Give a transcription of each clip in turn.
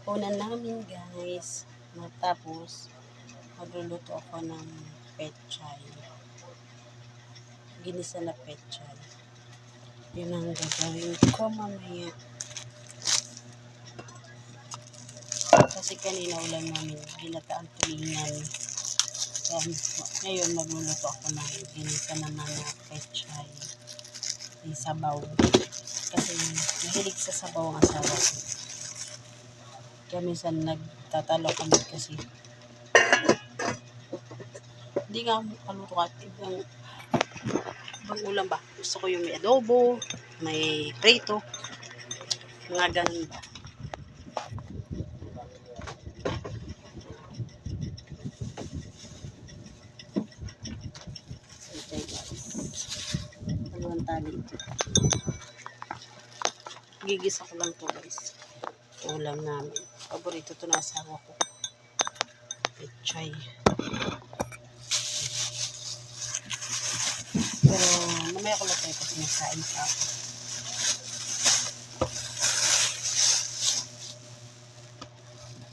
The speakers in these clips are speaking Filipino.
Una namin guys, matapos magluluto ako ng pechay. Ginisa na pechay. Yun ang gagawin ko mamaya. Kasi kanina ulam namin, ginataang tulingan. Ngayon magluluto ako ng ginisa naman na pechay. May sabaw. Kasi mahilig sa sabaw ang asawa ko. Kaya minsan nagtatalo kami kasi hindi nga makaluto at ibang ulam ba. Gusto ko yung may adobo, may prito, mga ganun ba. Okay guys. Dalawang tali. Gigisa ko lang to guys. Ulam namin. Paborito to na asawa ko. Pechay. Pero mamaya ko lang tayo kasi nagsain pa ako.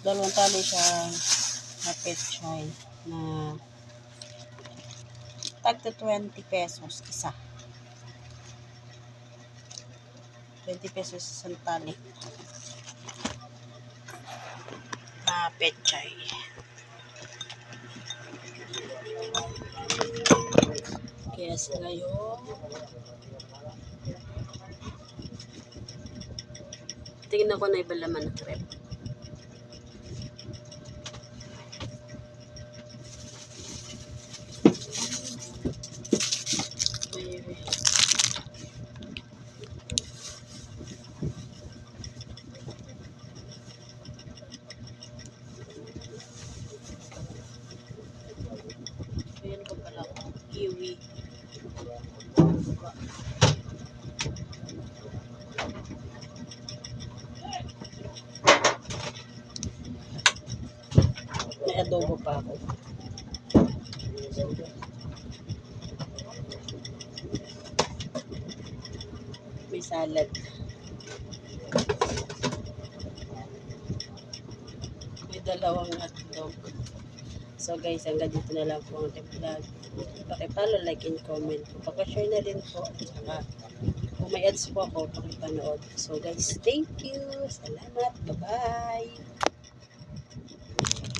Dalawang tali siya na pechay na tagto 20 pesos isa. 20 pesos isang tali na pechay. Kaya sila yung tingnan ko na iba laman ng crepe. Ayan ko pala kiwi. May adobo pa ako. May salad. May dalawang hotdog. So guys, hanggang dito na lang po ang vlog. Pakipalo, like, and comment. Pakashare na din po. At saka, kung may ads po ako, pakipanood. So guys, thank you. Salamat. Bye-bye.